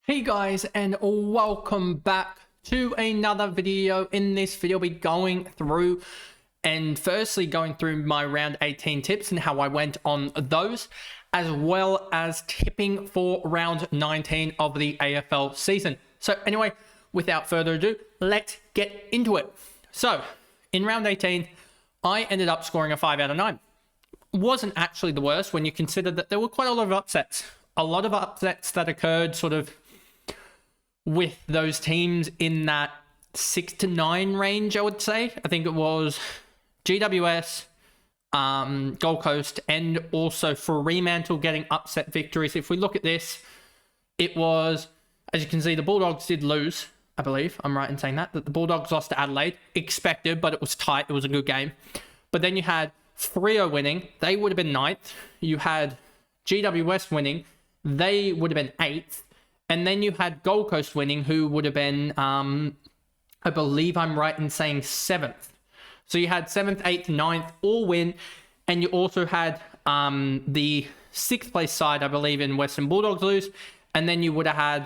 Hey guys, and welcome back to another video. In this video, we're going through my round 18 tips and how I went on those, as well as tipping for round 19 of the AFL season. So anyway, without further ado, let's get into it. So in round 18, I ended up scoring a 5 out of 9. Wasn't actually the worst when you consider that there were quite a lot of upsets. A lot of upsets that occurred sort of with those teams in that 6 to 9 range, I would say. I think it was GWS, Gold Coast, and also Fremantle getting upset victories. If we look at this, it was, as you can see, the Bulldogs did lose, I believe. I'm right in saying that the Bulldogs lost to Adelaide. Expected, but it was tight. It was a good game. But then you had Freo winning. They would have been 9th. You had GWS winning. They would have been 8th. And then you had Gold Coast winning, who would have been, I believe I'm right in saying 7th. So you had 7th, 8th, 9th all win. And you also had the 6th place side, I believe, in Western Bulldogs lose. And then you would have had,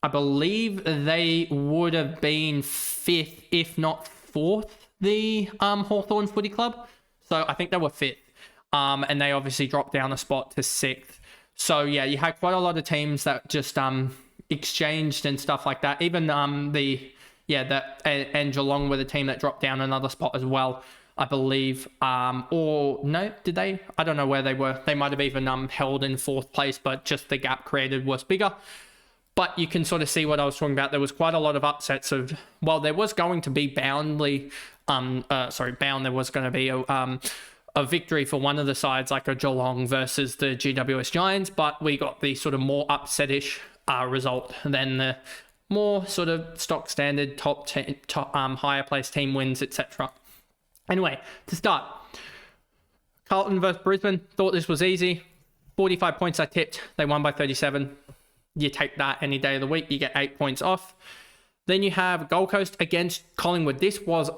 I believe they would have been 5th, if not 4th, the Hawthorn Footy Club. So I think they were 5th. And they obviously dropped down a spot to 6th. So yeah, you had quite a lot of teams that just exchanged and stuff like that. Even and Geelong were the team that dropped down another spot as well, I believe. Or no, did they? I don't know where they were. They might have even held in 4th place, but just the gap created was bigger. But you can sort of see what I was talking about. There was quite a lot of upsets of, well, there was going to be There was going to be a victory for one of the sides, like a Geelong versus the GWS Giants, but we got the sort of more upset-ish result than the more sort of stock standard top higher place team wins, etc. Anyway, to start, Carlton versus Brisbane, thought this was easy. 45 points I tipped. They won by 37. You take that any day of the week, you get 8 points off. Then you have Gold Coast against Collingwood. This was,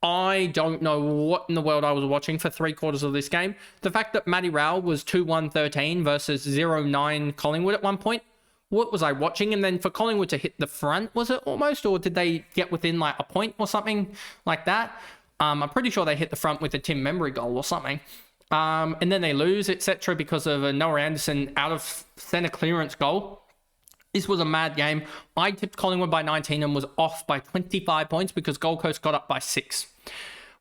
I don't know what in the world I was watching for 3/4 of this game. The fact that Matty Rowell was 2-1-13 versus 0-9 Collingwood at one point. What was I watching? And then for Collingwood to hit the front, was it almost? Or did they get within like a point or something like that? I'm pretty sure they hit the front with a Tim Membry goal or something. And then they lose, etc. because of a Noah Anderson out of centre clearance goal. This was a mad game. I tipped Collingwood by 19 and was off by 25 points because Gold Coast got up by 6.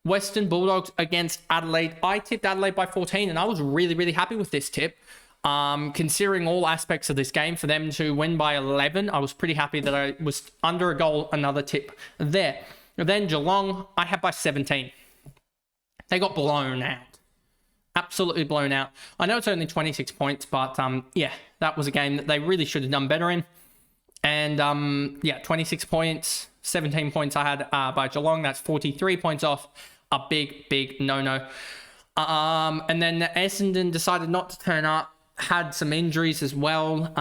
Western Bulldogs against Adelaide. I tipped Adelaide by 14 and I was really, really happy with this tip. Considering all aspects of this game, for them to win by 11, I was pretty happy that I was under a goal, another tip there. Then Geelong, I had by 17. They got blown out. Absolutely blown out. I know it's only 26 points, but yeah, that was a game that they really should have done better in. And yeah, 26 points, 17 points I had by Geelong. That's 43 points off. A big, big no-no. And then Essendon decided not to turn up. Had some injuries as well.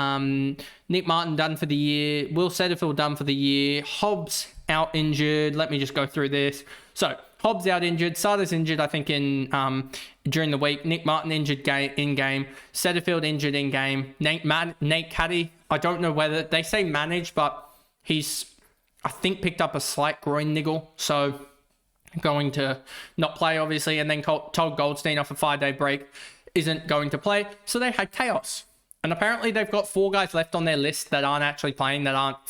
Nick Martin done for the year. Will Setterfield done for the year. Hobbs out injured. Let me just go through this. So Hobbs out injured. Sardis injured, I think, during the week. Nick Martin injured in game. Setterfield injured in game. Nate Caddy, I don't know whether they say managed, but he's, I think, picked up a slight groin niggle. So going to not play, obviously. And then Todd Goldstein off a 5-day break isn't going to play. So they had chaos. And apparently they've got 4 guys left on their list that aren't actually playing, that are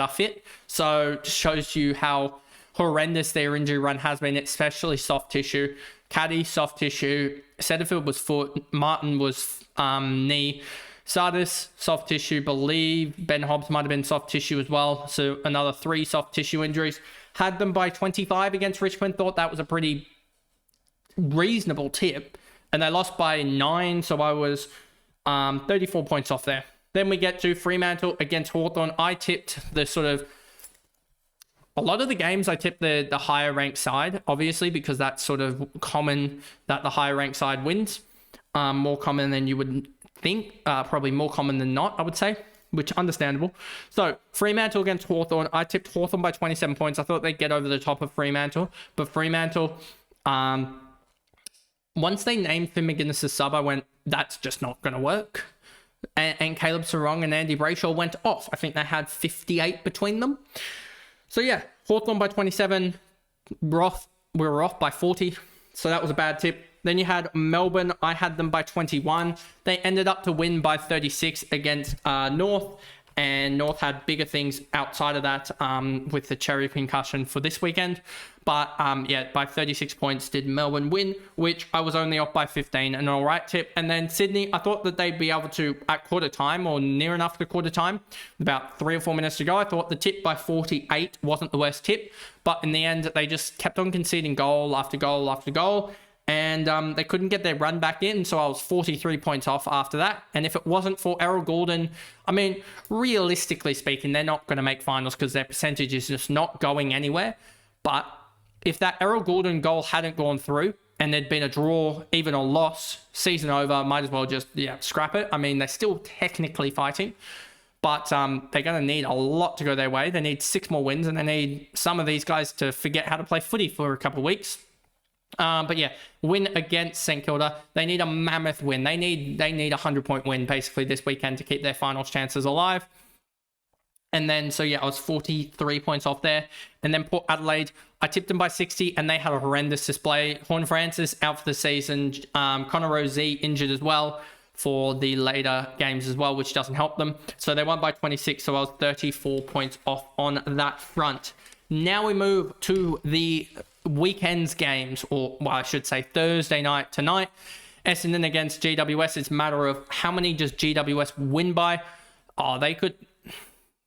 fit. So just shows you how horrendous their injury run has been, especially soft tissue. Caddy, soft tissue. Setterfield was foot. Martin was knee. Sardis, soft tissue, believe. Ben Hobbs might have been soft tissue as well. So another 3 soft tissue injuries. Had them by 25 against Richmond. Thought that was a pretty reasonable tip. And they lost by 9. So I was 34 points off there. Then we get to Fremantle against Hawthorn. I tipped the sort of, a lot of the games I tipped the higher ranked side, obviously, because that's sort of common that the higher ranked side wins. More common than you would think, probably more common than not, I would say, which understandable. So Fremantle against Hawthorn. I tipped Hawthorn by 27 points. I thought they'd get over the top of Fremantle, but Fremantle, once they named Finn McGuinness as sub, I went, that's just not going to work. and Caleb Sarong and Andy Brayshaw went off. I think they had 58 between them. So yeah, Hawthorn by 27, we were off by 40. So that was a bad tip. Then you had Melbourne. I had them by 21. They ended up to win by 36 against North. And North had bigger things outside of that with the cherry concussion for this weekend. But yeah, by 36 points did Melbourne win, which I was only off by 15, an all right tip. And then Sydney, I thought that they'd be able to, at quarter time or near enough to quarter time, about 3 or 4 minutes to go, I thought the tip by 48 wasn't the worst tip. But in the end, they just kept on conceding goal after goal after goal. And they couldn't get their run back in, so I was 43 points off after that. And if it wasn't for Errol Goulden, I mean, realistically speaking, they're not going to make finals because their percentage is just not going anywhere. But if that Errol Goulden goal hadn't gone through and there'd been a draw, even a loss, season over, might as well just, scrap it. I mean, they're still technically fighting, but they're going to need a lot to go their way. They need 6 more wins, and they need some of these guys to forget how to play footy for a couple of weeks. But yeah, win against St Kilda. They need a mammoth win. They need a 100-point win basically this weekend to keep their finals chances alive. And then, so yeah, I was 43 points off there. And then Port Adelaide, I tipped them by 60, and they had a horrendous display. Horn Francis out for the season. Connor Rozee injured as well for the later games as well, which doesn't help them. So they won by 26, so I was 34 points off on that front. Now we move to the weekend's games, or well, I should say Thursday night tonight. Essendon against GWS. It's a matter of how many does GWS win by. Oh, they're going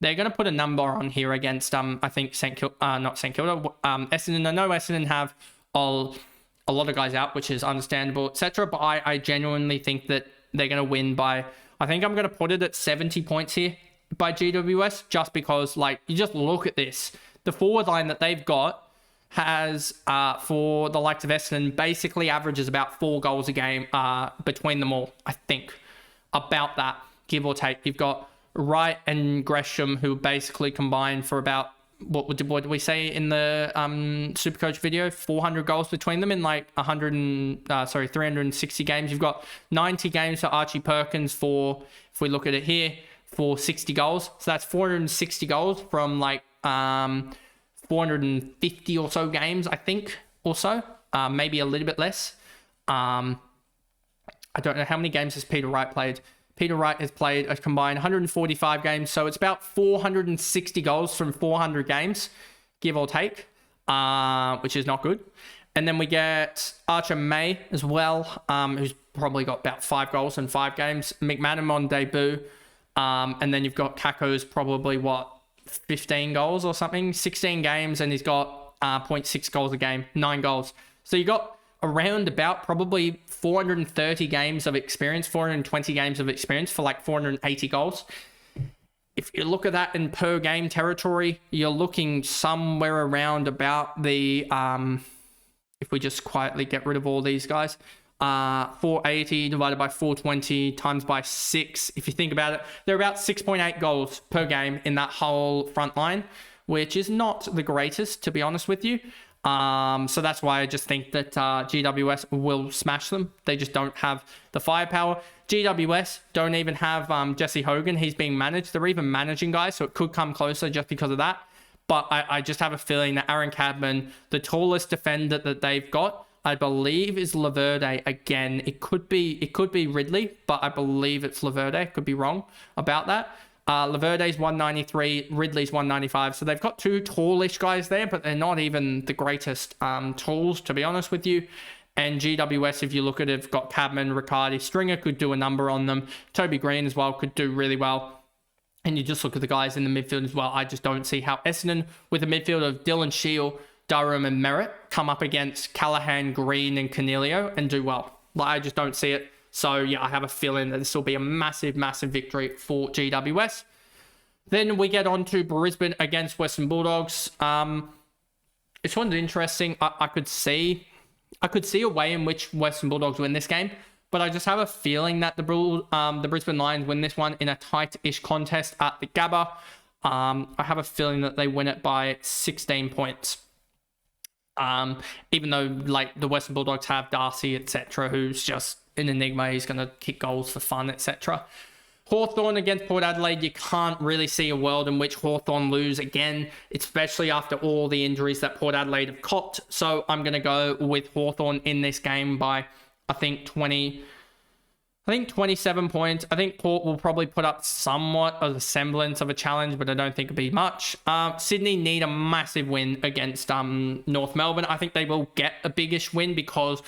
to put a number on here against I think not St Kilda, Essendon. I know Essendon have a lot of guys out, which is understandable, etc. But I genuinely think that they're going to win by, I think I'm going to put it at 70 points here by GWS, just because, like, you just look at this, the forward line that they've got has, for the likes of Essendon, basically averages about 4 goals a game between them all, I think. About that, give or take. You've got Wright and Gresham, who basically combine for about, what did we say in the Supercoach video? 400 goals between them in like 360 games. You've got 90 games for Archie Perkins for, if we look at it here, for 60 goals. So that's 460 goals from like 450 or so games, I think, or so. Maybe a little bit less. I don't know how many games has Peter Wright played. Peter Wright has played a combined 145 games, so it's about 460 goals from 400 games, give or take, which is not good. And then we get Archer May as well, who's probably got about 5 goals in 5 games. McMahon on debut. And then you've got Kako's probably, 15 goals or something, 16 games, and he's got 0.6 goals a game, 9 goals. So you got around about probably 430 games of experience, 420 games of experience for like 480 goals. If you look at that in per game territory, you're looking somewhere around about the, if we just quietly get rid of all these guys, 480 divided by 420 times by 6. If you think about it, they're about 6.8 goals per game in that whole front line, which is not the greatest, to be honest with you. So that's why I just think that GWS will smash them. They just don't have the firepower. GWS don't even have Jesse Hogan. He's being managed. They're even managing guys, so it could come closer just because of that. But I just have a feeling that Aaron Cadman, the tallest defender that they've got, I believe is Laverde again. It could be Ridley, but I believe it's Laverde. Could be wrong about that. Laverde's 193, Ridley's 195. So they've got 2 tallish guys there, but they're not even the greatest tools, to be honest with you. And GWS, if you look at it, have got Cadman, Riccardi, Stringer could do a number on them. Toby Green as well could do really well. And you just look at the guys in the midfield as well. I just don't see how Essendon, with a midfield of Dylan Shield, Durham and Merritt, come up against Callahan, Green and Cornelio and do well. I just don't see it. So yeah, I have a feeling that this will be a massive, massive victory for GWS. Then we get on to Brisbane against Western Bulldogs. This one's interesting. I could see a way in which Western Bulldogs win this game, but I just have a feeling that the Brisbane Lions win this one in a tight-ish contest at the Gabba. I have a feeling that they win it by 16 points. Even though like the Western Bulldogs have Darcy, etc., who's just an enigma. He's going to kick goals for fun, etc. Hawthorn against Port Adelaide, you can't really see a world in which Hawthorn lose again, especially after all the injuries that Port Adelaide have copped. So I'm going to go with Hawthorn in this game by, I think 27 points. I think Port will probably put up somewhat of a semblance of a challenge, but I don't think it'll be much. Sydney need a massive win against North Melbourne. I think they will get a biggish win because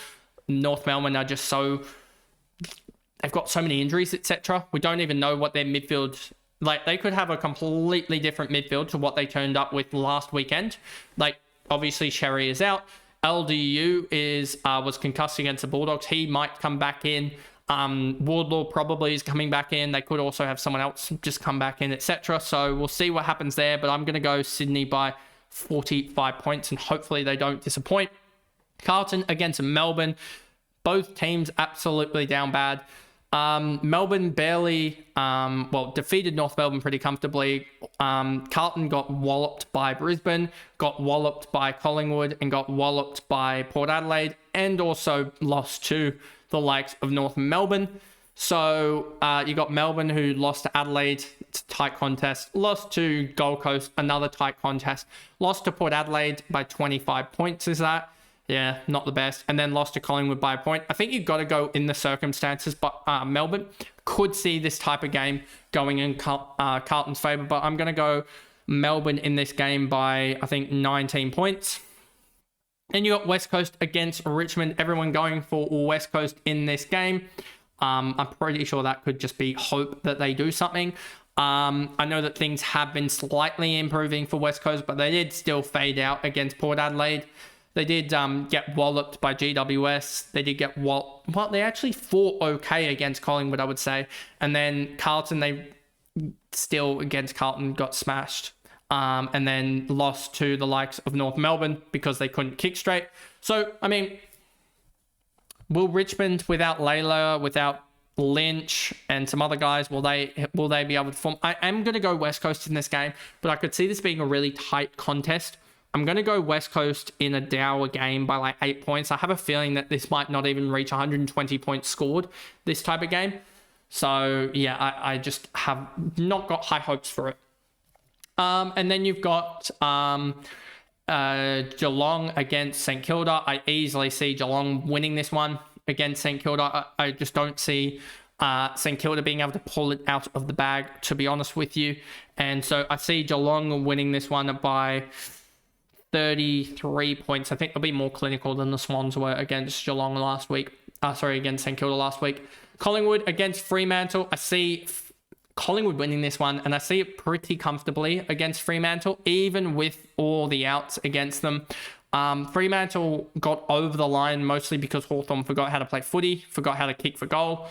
North Melbourne are just so... They've got so many injuries, etc. We don't even know what their midfield... Like, they could have a completely different midfield to what they turned up with last weekend. Like, obviously, Sherry is out. LDU was concussed against the Bulldogs. He might come back in. Wardlaw probably is coming back in. They could also have someone else just come back in, etc. So we'll see what happens there. But I'm going to go Sydney by 45 points, and hopefully they don't disappoint. Carlton against Melbourne. Both teams absolutely down bad. Melbourne barely, defeated North Melbourne pretty comfortably. Carlton got walloped by Brisbane, got walloped by Collingwood, and got walloped by Port Adelaide, and also lost to the likes of North Melbourne. So you got Melbourne, who lost to Adelaide. It's a tight contest. Lost to Gold Coast, another tight contest. Lost to Port Adelaide by 25 points, is that? Yeah, not the best. And then lost to Collingwood by a point. I think you've got to go in the circumstances, but Melbourne could see this type of game going in Carlton's favour. But I'm going to go Melbourne in this game by, I think, 19 points. Then you got West Coast against Richmond. Everyone going for West Coast in this game. I'm pretty sure that could just be hope that they do something. I know that things have been slightly improving for West Coast, but they did still fade out against Port Adelaide. They did get walloped by GWS. They did get they actually fought okay against Collingwood, I would say. And then Carlton, they still against Carlton got smashed. And then lost to the likes of North Melbourne because they couldn't kick straight. So, I mean, will Richmond, without Layla, without Lynch and some other guys, will they be able to perform? I am going to go West Coast in this game, but I could see this being a really tight contest. I'm going to go West Coast in a dour game by like 8 points. I have a feeling that this might not even reach 120 points scored, this type of game. So, yeah, I just have not got high hopes for it. And then you've got Geelong against St Kilda. I easily see Geelong winning this one against St Kilda. I just don't see St Kilda being able to pull it out of the bag, to be honest with you. And so I see Geelong winning this one by 33 points. I think they'll be more clinical than the Swans were against Geelong last week. Against St Kilda last week. Collingwood against Fremantle. I see Collingwood winning this one, and I see it pretty comfortably against Fremantle, even with all the outs against them. Fremantle got over the line mostly because Hawthorn forgot how to play footy, forgot how to kick for goal.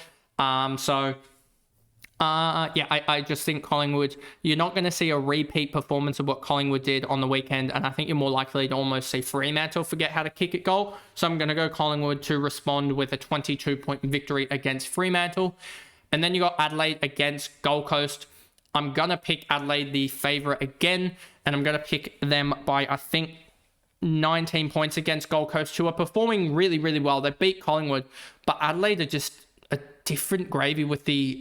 I just think Collingwood, you're not going to see a repeat performance of what Collingwood did on the weekend, and I think you're more likely to almost see Fremantle forget how to kick at goal. So I'm going to go Collingwood to respond with a 22-point victory against Fremantle. And then you got Adelaide against Gold Coast. I'm going to pick Adelaide the favourite again, and I'm going to pick them by, I think, 19 points against Gold Coast, who are performing really, really well. They beat Collingwood, but Adelaide are just a different gravy with the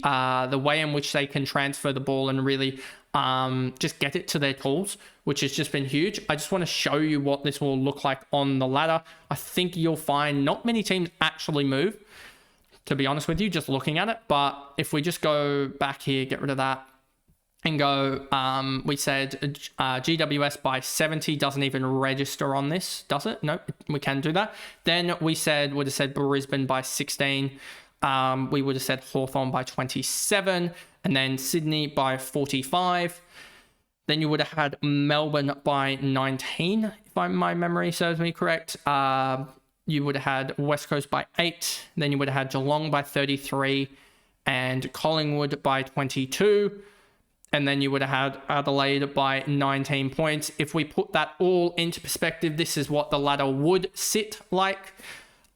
way in which they can transfer the ball and really just get it to their tools, which has just been huge. I just want to show you what this will look like on the ladder. I think you'll find not many teams actually move, to be honest with you, just looking at it. But if we just go back here, get rid of that, and go, we said GWS by 70 doesn't even register on this, does it? No, we can do that. Then we would have said Brisbane by 16. We would have said Hawthorn by 27, and then Sydney by 45. Then you would have had Melbourne by 19, if my memory serves me correct. You would have had West Coast by 8. Then you would have had Geelong by 33 and Collingwood by 22. And then you would have had Adelaide by 19 points. If we put that all into perspective, this is what the ladder would sit like.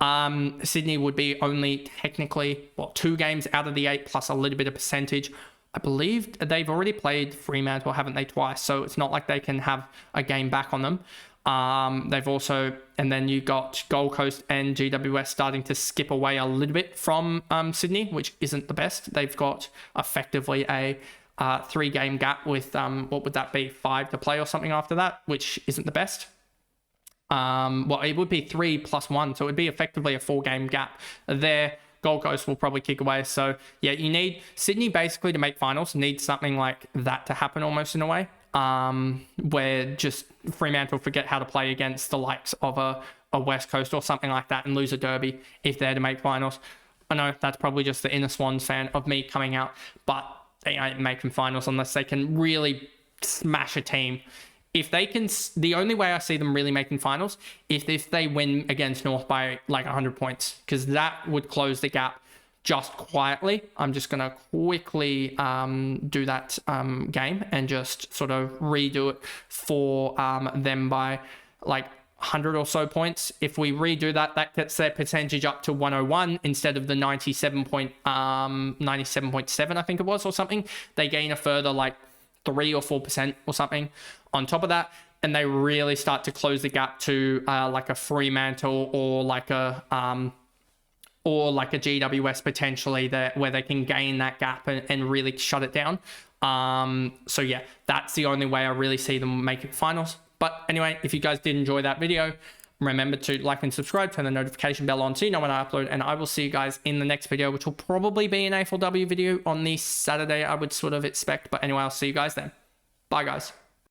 Sydney would be only technically, 2 games out of the 8 plus a little bit of percentage. I believe they've already played Fremantle, haven't they, twice? So it's not like they can have a game back on them. They've also, and then you got Gold Coast and GWS starting to skip away a little bit from Sydney, which isn't the best. They've got effectively a 3-game gap with, what would that be, 5 to play or something after that, which isn't the best. Well, it would be 3 plus 1, so it would be effectively a 4-game gap there. Gold Coast will probably kick away. So yeah, you need Sydney basically to make finals, need something like that to happen almost in a way. Where just Fremantle forget how to play against the likes of a West Coast or something like that and lose a derby if they're to make finals. I know that's probably just the Inner Swans fan of me coming out, but they ain't making finals unless they can really smash a team. If they can, the only way I see them really making finals is if they win against North by like 100 points, because that would close the gap just quietly. I'm just going to quickly do that game and just sort of redo it for them by like 100 or so points. If we redo that, that gets their percentage up to 101 instead of the 97.7, I think it was, or something. They gain a further like 3 or 4% or something on top of that, and they really start to close the gap to like a Fremantle or like a GWS potentially, that where they can gain that gap and really shut it down. So yeah, that's the only way I really see them making finals. But anyway, if you guys did enjoy that video, remember to like and subscribe, turn the notification bell on so you know when I upload, and I will see you guys in the next video, which will probably be an AFLW video on the Saturday, I would sort of expect. But anyway, I'll see you guys then. Bye, guys.